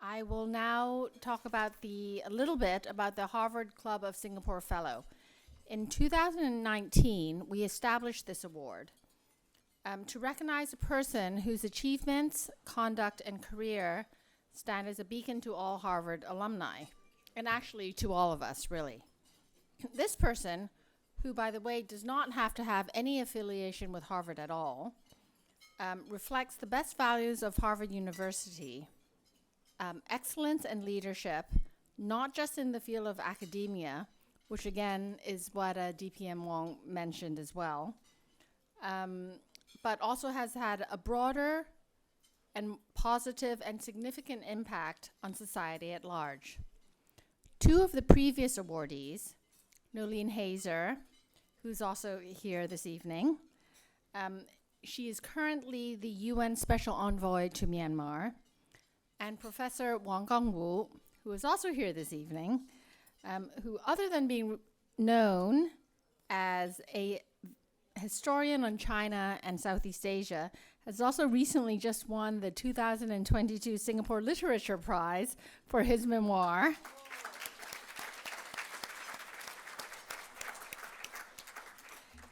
I will now talk about a little bit about the Harvard Club of Singapore Fellow. In 2019, we established this award to recognize a person whose achievements, conduct, and career stand as a beacon to all Harvard alumni, and actually to all of us, really. This person, who, by the way, does not have to have any affiliation with Harvard at all, reflects the best values of Harvard University, excellence and leadership, not just in the field of academia, which again is what DPM Wong mentioned as well, but also has had a broader and positive and significant impact on society at large. Two of the previous awardees, Nolene Hazer, who's also here this evening, she is currently the UN Special Envoy to Myanmar, and Professor Wang Gongwu, who is also here this evening, who, other than being known as a historian on China and Southeast Asia, has also recently just won the 2022 Singapore Literature Prize for his memoir.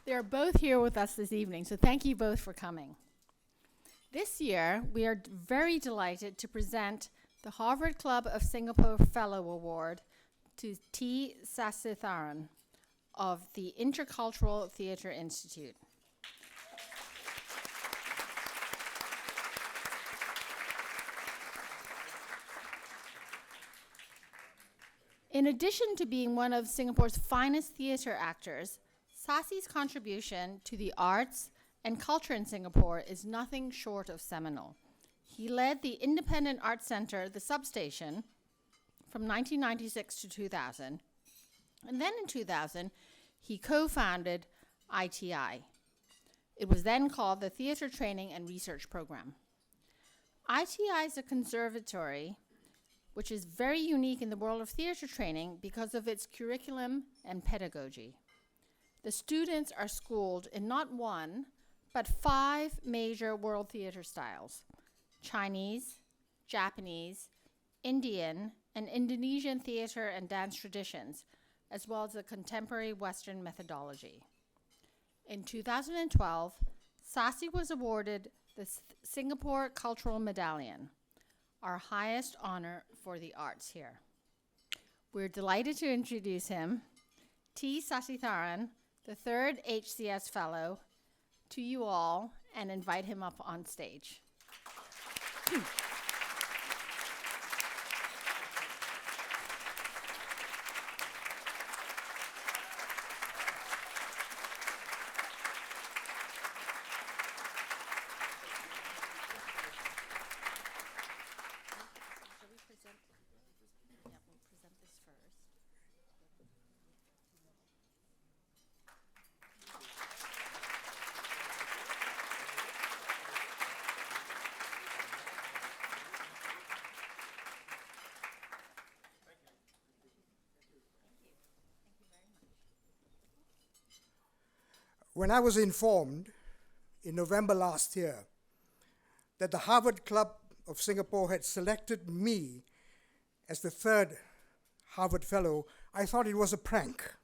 They're both here with us this evening, so thank you both for coming. This year, we are very delighted to present the Harvard Club of Singapore Fellow Award to T. Sasitharan of the Intercultural Theatre Institute. In addition to being one of Singapore's finest theatre actors, Sasi's contribution to the arts and culture in Singapore is nothing short of seminal. He led the Independent Arts Centre, the Substation, from 1996 to 2000. And then in 2000, he co-founded ITI. It was then called the Theatre Training and Research Program. ITI is a conservatory which is very unique in the world of theatre training because of its curriculum and pedagogy. The students are schooled in not one, but 5 major world theatre styles: Chinese, Japanese, Indian, and Indonesian theatre and dance traditions, as well as a contemporary Western methodology. In 2012, Sasi was awarded the Singapore Cultural Medallion, our highest honor for the arts here. We're delighted to introduce him, T. Sasitharan, the 3rd HCS Fellow, to you all, and invite him up on stage. When I was informed in November last year that the Harvard Club of Singapore had selected me as the 3rd Harvard Fellow, I thought it was a prank.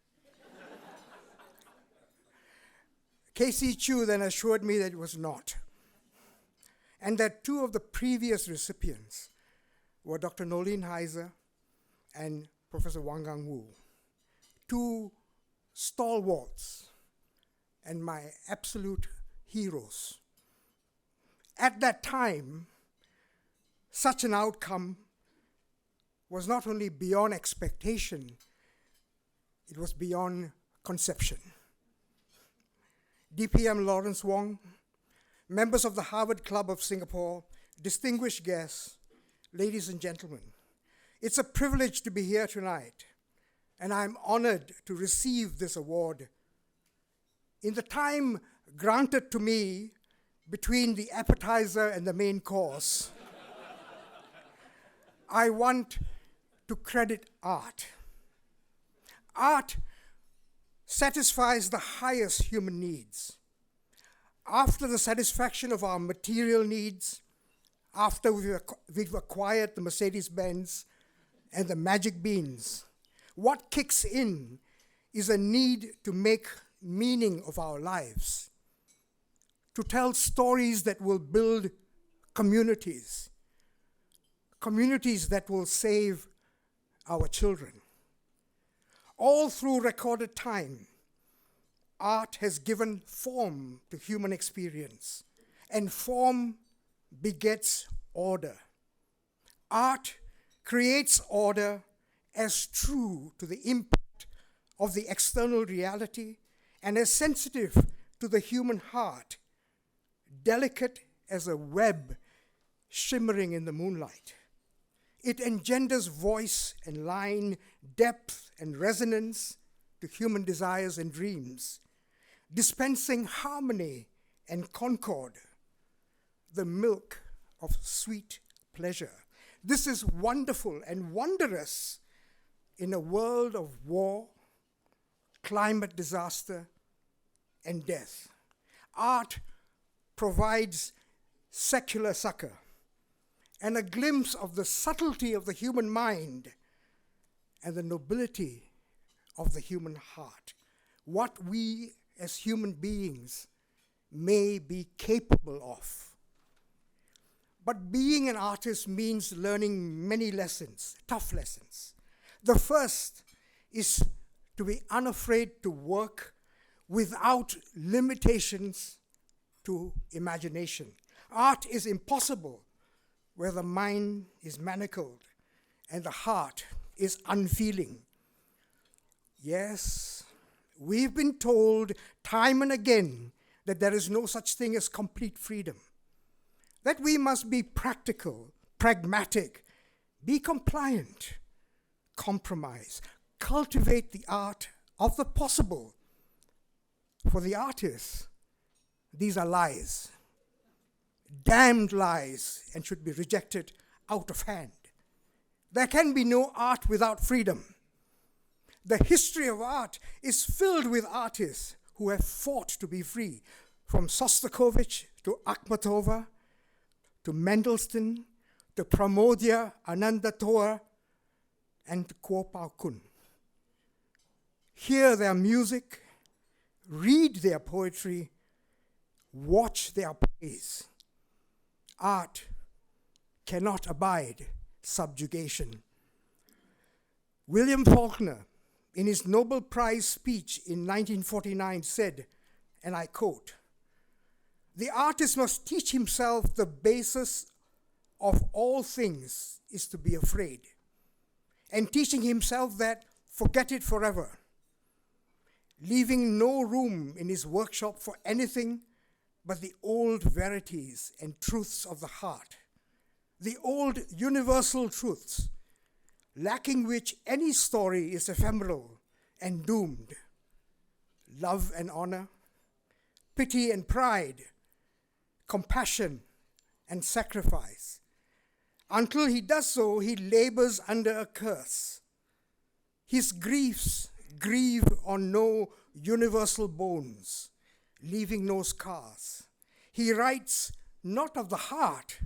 Casey Chu then assured me that it was not, and that 2 of the previous recipients were Dr. Nolene Hazer and Professor Wang Gongwu, 2 stalwarts and my absolute heroes. At that time, such an outcome was not only beyond expectation, it was beyond conception. DPM Lawrence Wong, members of the Harvard Club of Singapore, distinguished guests, ladies and gentlemen, it's a privilege to be here tonight, and I'm honored to receive this award. In the time granted to me between the appetizer and the main course, I want to credit art. Art satisfies the highest human needs. After the satisfaction of our material needs, after we've acquired the Mercedes-Benz and the magic beans. What kicks in is a need to make meaning of our lives, to tell stories that will build communities, communities that will save our children. All through recorded time, art has given form to human experience, and form begets order. Art creates order as true to the impact of the external reality and as sensitive to the human heart, delicate as a web shimmering in the moonlight. It engenders voice and line, depth and resonance to human desires and dreams, dispensing harmony and concord, the milk of sweet pleasure. This is wonderful and wondrous in a world of war, climate disaster, and death. Art provides secular succor and a glimpse of the subtlety of the human mind and the nobility of the human heart, what we as human beings may be capable of. But being an artist means learning many lessons, tough lessons. The first is to be unafraid to work without limitations to imagination. Art is impossible where the mind is manacled and the heart is unfeeling. Yes, we've been told time and again that there is no such thing as complete freedom, that we must be practical, pragmatic, be compliant, compromise, cultivate the art of the possible. For the artists, these are lies, damned lies, and should be rejected out of hand. There can be no art without freedom. The history of art is filled with artists who have fought to be free, from Sostakovich to Akhmatova, to Mendelssohn, to Pramodia Anandatoa, and to Kuo Pao Kun. Hear their music, read their poetry, watch their plays. Art cannot abide subjugation. William Faulkner, in his Nobel Prize speech in 1949, said, and I quote, "The artist must teach himself the basis of all things is to be afraid, and teaching himself that, forget it forever, leaving no room in his workshop for anything but the old verities and truths of the heart, the old universal truths, lacking which any story is ephemeral and doomed. Love and honor, pity and pride, compassion and sacrifice. Until he does so, he labors under a curse. His griefs grieve on no universal bones, leaving no scars. He writes not of the heart,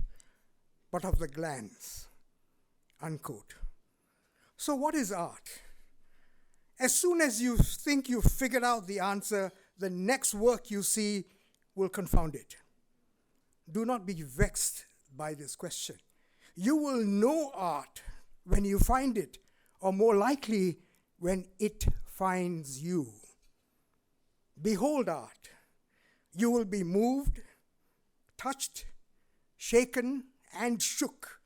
but of the glands." Unquote. So what is art? As soon as you think you've figured out the answer, the next work you see will confound it. Do not be vexed by this question. You will know art when you find it, or more likely, when it finds you. Behold art. You will be moved, touched, shaken, and shook.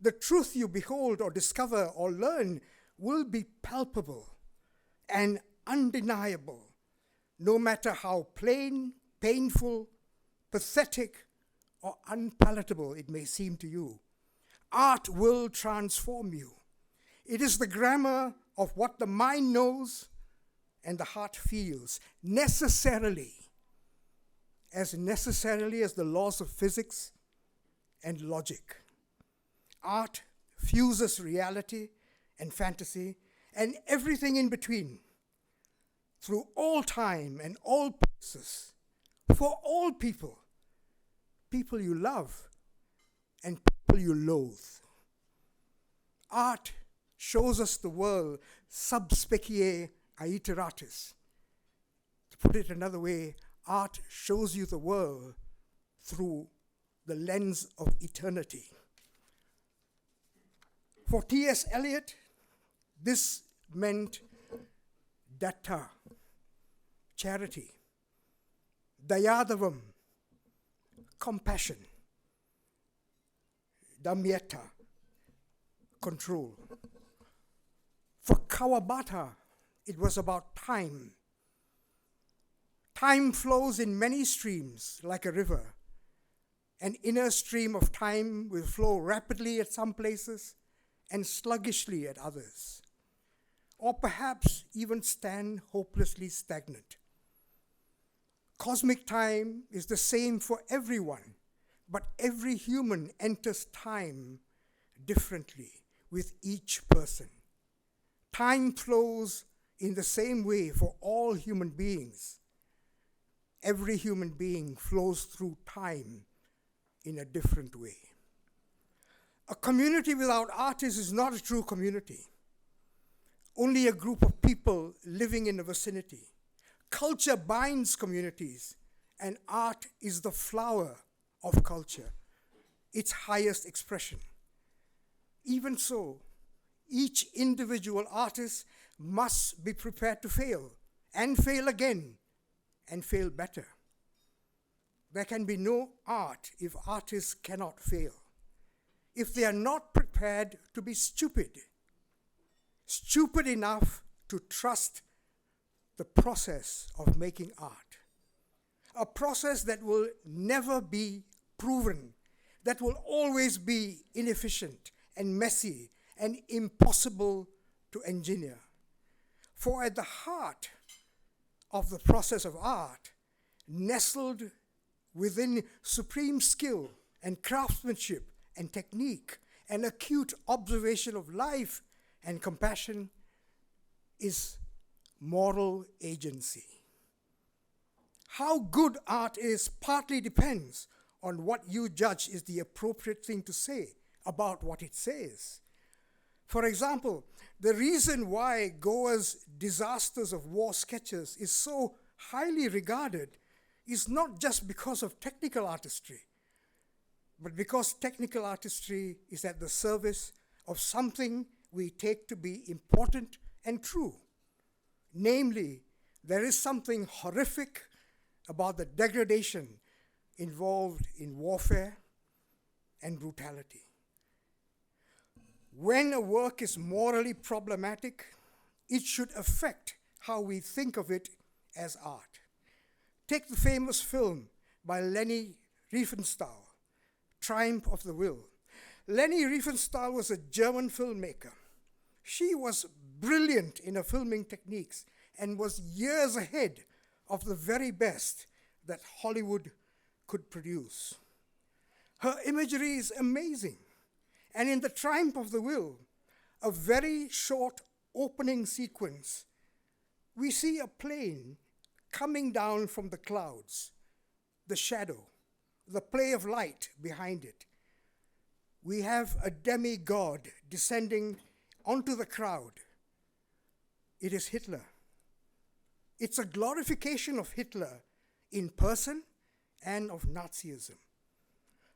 The truth you behold or discover or learn will be palpable and undeniable, no matter how plain, painful, pathetic, or unpalatable it may seem to you. Art will transform you. It is the grammar of what the mind knows and the heart feels, necessarily as the laws of physics and logic. Art fuses reality and fantasy and everything in between, through all time and all places, for all people, people you love, and people you loathe. Art shows us the world sub specie aeteratis. To put it another way, art shows you the world through the lens of eternity. For T.S. Eliot, this meant datta, charity, dayadavam, compassion, damyata, control. For Kawabata, it was about time. Time flows in many streams like a river. An inner stream of time will flow rapidly at some places and sluggishly at others, or perhaps even stand hopelessly stagnant. Cosmic time is the same for everyone, but every human enters time differently with each person. Time flows in the same way for all human beings. Every human being flows through time in a different way. A community without artists is not a true community. Only a group of people living in a vicinity. Culture binds communities, and art is the flower of culture, its highest expression. Even so, each individual artist must be prepared to fail, and fail again, and fail better. There can be no art if artists cannot fail, if they are not prepared to be stupid enough to trust the process of making art, a process that will never be proven, that will always be inefficient and messy and impossible to engineer. For at the heart of the process of art, nestled within supreme skill and craftsmanship and technique and acute observation of life and compassion, is moral agency. How good art is partly depends on what you judge is the appropriate thing to say about what it says. For example, the reason why Goa's Disasters of War sketches is so highly regarded is not just because of technical artistry, but because technical artistry is at the service of something we take to be important and true. Namely, there is something horrific about the degradation involved in warfare and brutality. When a work is morally problematic, it should affect how we think of it as art. Take the famous film by Leni Riefenstahl, Triumph of the Will. Leni Riefenstahl was a German filmmaker. She was brilliant in her filming techniques and was years ahead of the very best that Hollywood could produce. Her imagery is amazing. And in the Triumph of the Will, a very short opening sequence, we see a plane coming down from the clouds, the shadow, the play of light behind it. We have a demigod descending onto the crowd. It is Hitler. It's a glorification of Hitler in person and of Nazism.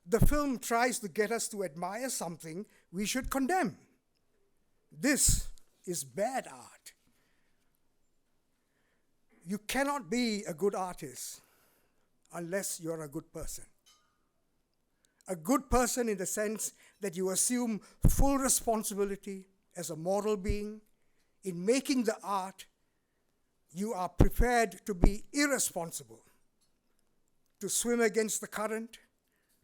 The film tries to get us to admire something we should condemn. This is bad art. You cannot be a good artist unless you're a good person. A good person in the sense that you assume full responsibility as a moral being. In making the art, you are prepared to be irresponsible, to swim against the current,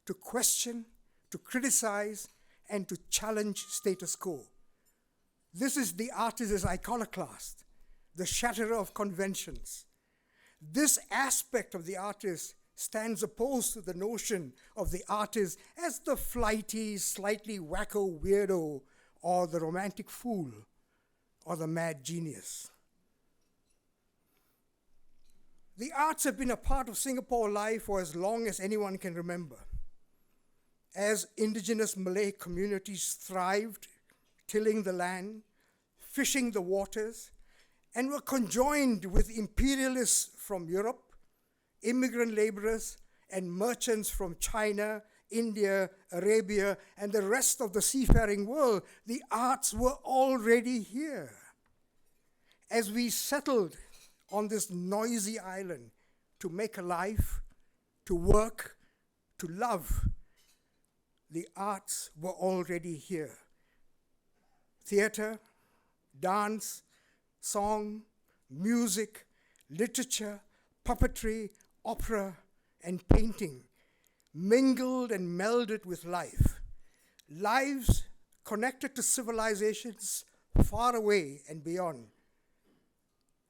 to question, to criticize, and to challenge status quo. This is the artist as iconoclast, the shatterer of conventions. This aspect of the artist stands opposed to the notion of the artist as the flighty, slightly wacko weirdo, or the romantic fool, or the mad genius. The arts have been a part of Singapore life for as long as anyone can remember. as indigenous Malay communities thrived, tilling the land, fishing the waters, and were conjoined with imperialists from Europe, immigrant laborers, and merchants from China, India, Arabia, and the rest of the seafaring world, the arts were already here. As we settled on this noisy island to make a life, to work, to love, the arts were already here. Theater, dance, song, music, literature, puppetry, opera, and painting mingled and melded with life. Lives connected to civilizations far away and beyond.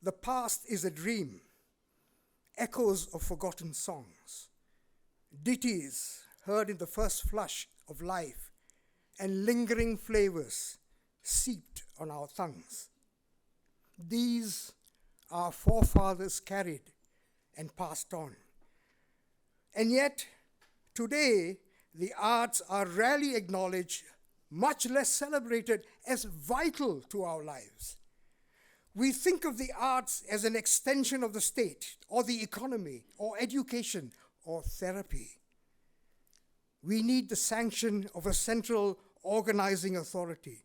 The past is a dream, echoes of forgotten songs, ditties heard in the first flush of life, and lingering flavors seeped on our tongues. These our forefathers carried and passed on. And yet, today, the arts are rarely acknowledged, much less celebrated as vital to our lives. We think of the arts as an extension of the state, or the economy, or education, or therapy. We need the sanction of a central organizing authority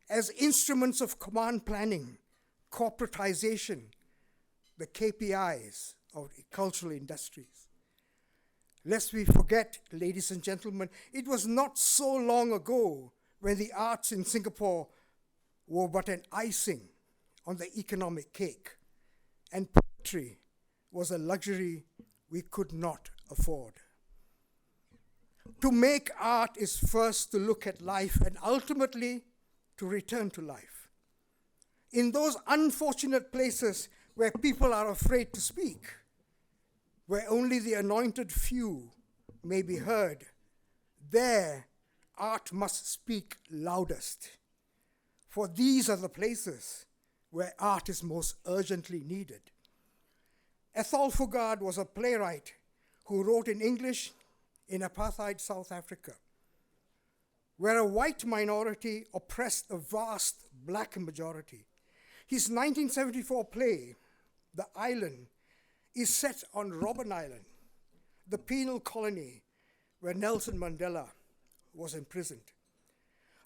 as instruments of command planning, corporatization, the KPIs of the cultural industries. Lest we forget, ladies and gentlemen, it was not so long ago when the arts in Singapore were but an icing on the economic cake, and poetry was a luxury we could not afford. To make art is first to look at life and ultimately to return to life. In those unfortunate places where people are afraid to speak, where only the anointed few may be heard, there art must speak loudest. For these are the places where art is most urgently needed. Ethel Fugard was a playwright who wrote in English in apartheid South Africa, where a white minority oppressed a vast black majority. His 1974 play, The Island, is set on Robben Island, the penal colony where Nelson Mandela was imprisoned.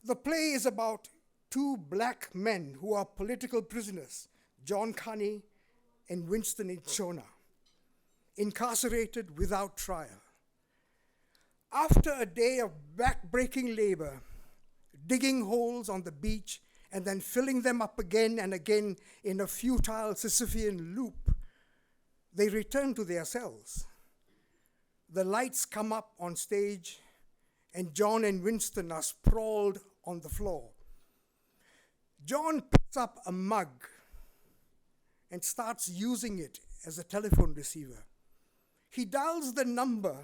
The play is about two black men who are political prisoners, John Carney and Winston Inchona, incarcerated without trial. After a day of back-breaking labor, digging holes on the beach and then filling them up again and again in a futile Sisyphean loop, they return to their cells. The lights come up on stage, and John and Winston are sprawled on the floor. John picks up a mug and starts using it as a telephone receiver. He dials the number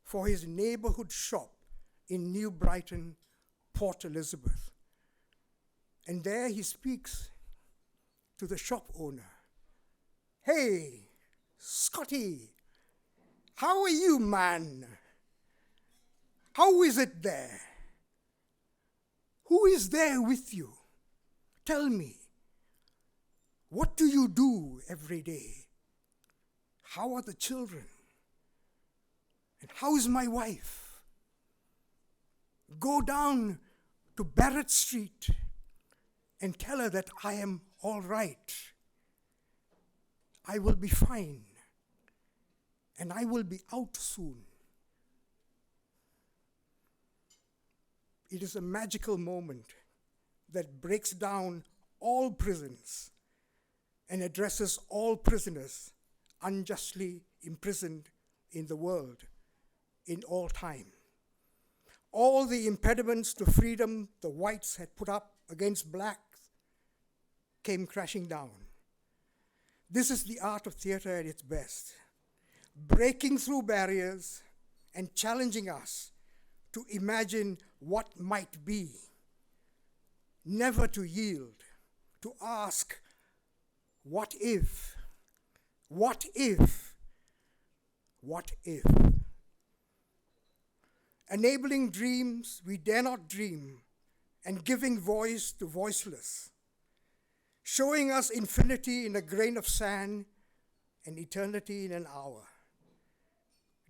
for his neighborhood shop in New Brighton, Port Elizabeth. And there he speaks to the shop owner. "Hey, Scotty, how are you, man? How is it there? Who is there with you? Tell me, what do you do every day? How are the children? And how is my wife? Go down to Barrett Street and tell her that I am all right. I will be fine, and I will be out soon." It is a magical moment that breaks down all prisons and addresses all prisoners unjustly imprisoned in the world in all time. All the impediments to freedom the whites had put up against blacks came crashing down. This is the art of theater at its best, breaking through barriers and challenging us to imagine what might be, never to yield, to ask, what if? What if? What if? enabling dreams we dare not dream, and giving voice to voiceless, showing us infinity in a grain of sand and eternity in an hour,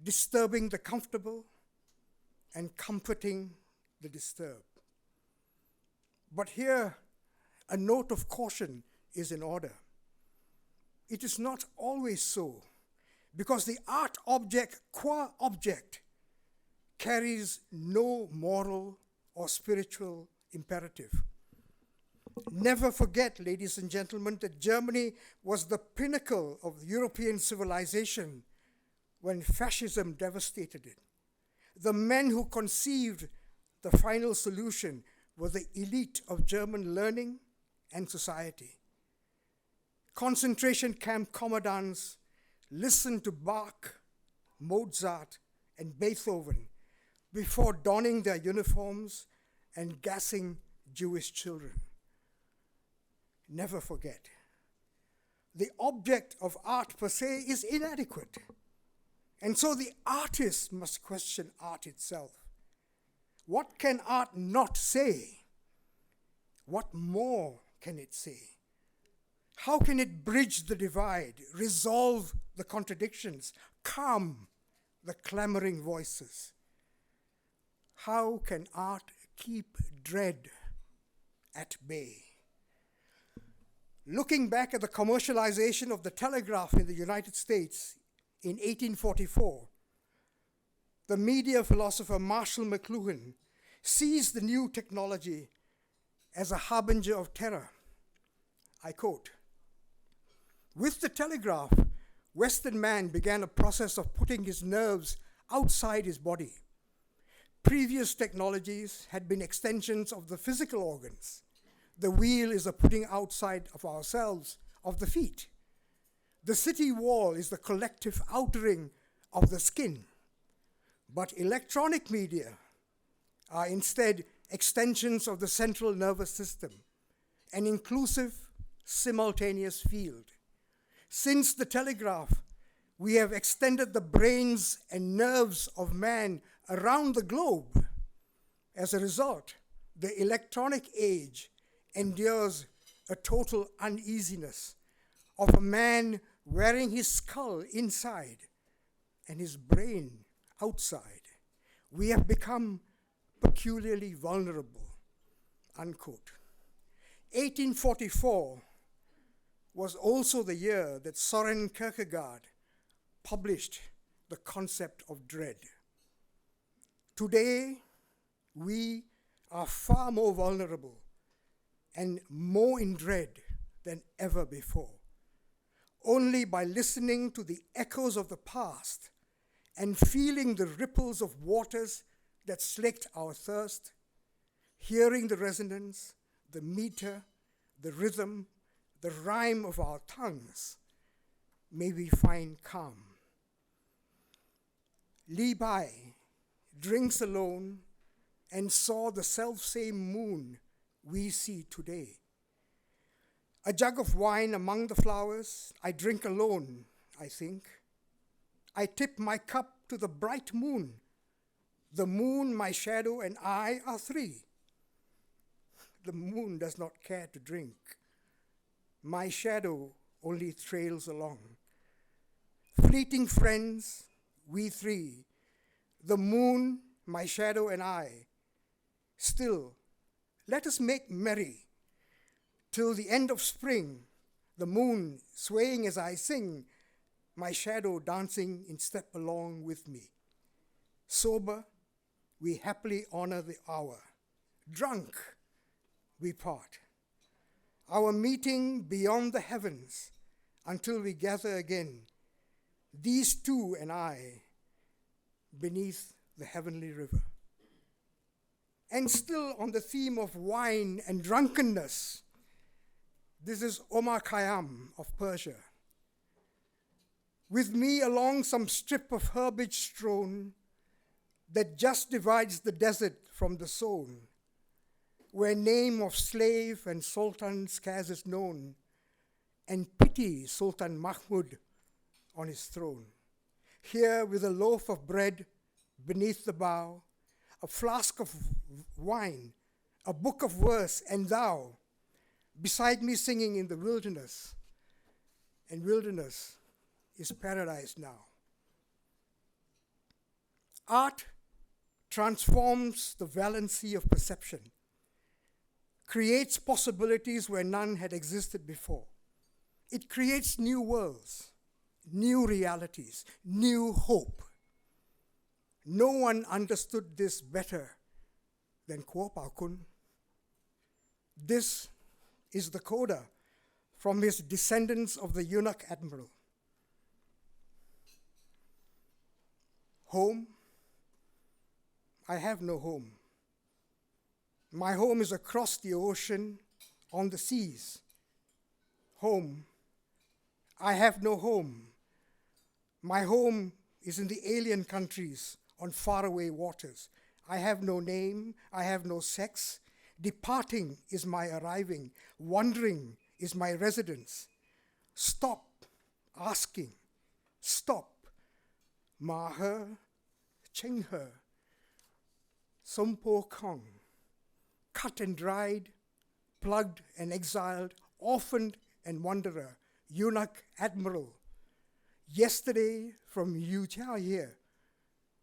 disturbing the comfortable and comforting the disturbed. But here, a note of caution is in order. It is not always so, because the art object, qua object, carries no moral or spiritual imperative. Never forget, ladies and gentlemen, that Germany was the pinnacle of European civilization when fascism devastated it. The men who conceived the final solution were the elite of German learning and society. Concentration camp commandants listened to Bach, Mozart, and Beethoven before donning their uniforms and gassing Jewish children. Never forget, the object of art per se is inadequate, and so the artist must question art itself. What can art not say? What more can it say? How can it bridge the divide, resolve the contradictions, calm the clamoring voices? How can art keep dread at bay? Looking back at the commercialization of the telegraph in the United States in 1844, the media philosopher Marshall McLuhan sees the new technology as a harbinger of terror. I quote, "With the telegraph, Western man began a process of putting his nerves outside his body. Previous technologies had been extensions of the physical organs. The wheel is a putting outside of ourselves of the feet. The city wall is the collective outering of the skin. But electronic media are instead extensions of the central nervous system, an inclusive, simultaneous field. Since the telegraph, we have extended the brains and nerves of man around the globe. As a result, the electronic age endures a total uneasiness of a man wearing his skull inside and his brain outside. We have become peculiarly vulnerable," unquote. 1844 was also the year that Soren Kierkegaard published the concept of dread. Today, we are far more vulnerable and more in dread than ever before. Only by listening to the echoes of the past and feeling the ripples of waters that slaked our thirst, hearing the resonance, the meter, the rhythm, the rhyme of our tongues, may we find calm. Li Bai drinks alone and saw the self-same moon we see today. A jug of wine among the flowers, I drink alone, I think. I tip my cup to the bright moon. The moon, my shadow, and I are three. The moon does not care to drink. My shadow only trails along. Fleeting friends, we three, the moon, my shadow, and I. Still, let us make merry till the end of spring, the moon swaying as I sing, my shadow dancing in step along with me. Sober, we happily honor the hour. Drunk, we part. Our meeting beyond the heavens until we gather again, these two and I, beneath the heavenly river. And still on the theme of wine and drunkenness, this is Omar Khayyam of Persia. With me along some strip of herbage strewn that just divides the desert from the sown, where name of slave and sultan scarce is known, and pity Sultan Mahmud on his throne. Here with a loaf of bread beneath the bough, a flask of wine, a book of verse, and thou, beside me singing in the wilderness. And wilderness is paradise now. Art transforms the valency of perception, creates possibilities where none had existed before. It creates new worlds, new realities, new hope. No one understood this better than Kuo Pao Kun. This is the coda from his Descendants of the Eunuch Admiral. Home? I have no home. My home is across the ocean, on the seas. Home? I have no home. My home is in the alien countries, on faraway waters. I have no name, I have no sex. Departing is my arriving. Wandering is my residence. Stop asking. Stop. Ma he, cheng he. Sompo kong. Cut and dried, plugged and exiled, orphaned and wanderer, eunuch admiral. Yesterday from Utah here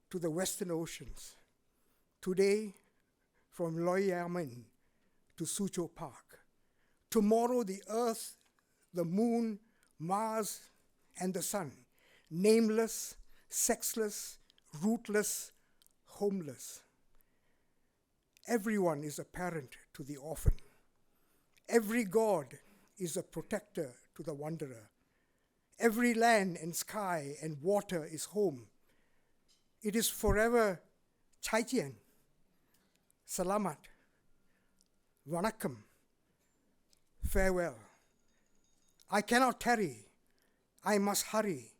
to the Western Oceans. Today from Loyamen to Suzhou Park. Tomorrow the earth, the moon, Mars, and the sun. Nameless, sexless, rootless, homeless. Everyone is a parent to the orphan. Every god is a protector to the wanderer. Every land and sky and water is home. It is forever Chaijian, Salamat, Vanakkam, farewell. I cannot tarry, I must hurry.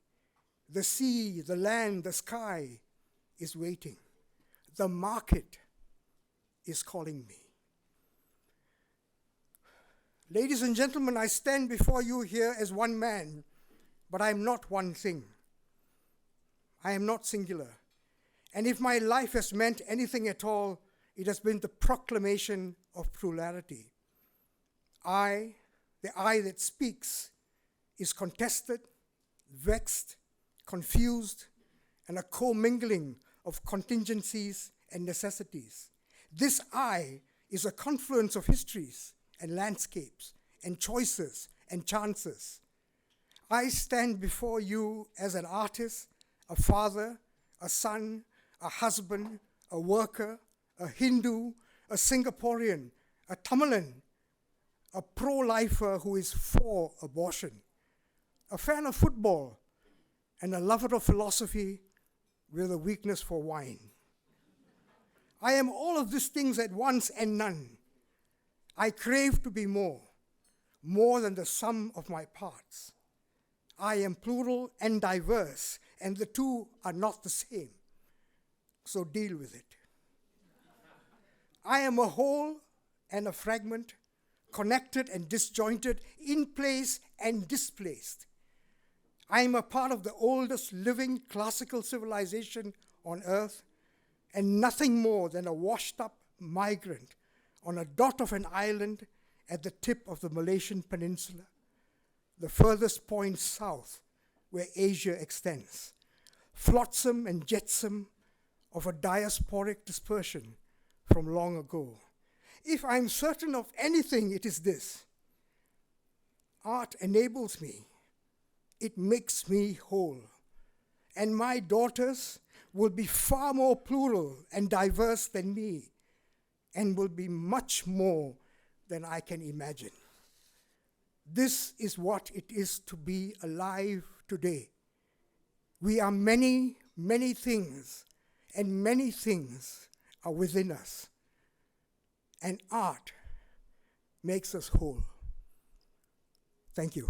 The sea, the land, the sky is waiting. The market is calling me. Ladies and gentlemen, I stand before you here as one man, but I am not one thing. I am not singular. And if my life has meant anything at all, it has been the proclamation of plurality. I, the I that speaks, is contested, vexed, confused, and a commingling of contingencies and necessities. This I is a confluence of histories and landscapes and choices and chances. I stand before you as an artist, a father, a son, a husband, a worker, a Hindu, a Singaporean, a Tamilan, a pro-lifer who is for abortion, a fan of football, and a lover of philosophy with a weakness for wine. I am all of these things at once and none. I crave to be more than the sum of my parts. I am plural and diverse, and the two are not the same. So deal with it. I am a whole and a fragment, connected and disjointed, in place and displaced. I am a part of the oldest living classical civilization on earth, and nothing more than a washed-up migrant on a dot of an island at the tip of the Malaysian peninsula, the furthest point south where Asia extends, flotsam and jetsam of a diasporic dispersion from long ago. If I'm certain of anything, it is this: art enables me, it makes me whole, and my daughters will be far more plural and diverse than me, and will be much more than I can imagine. This is what it is to be alive today. We are many, many things, and many things are within us. And art makes us whole. Thank you.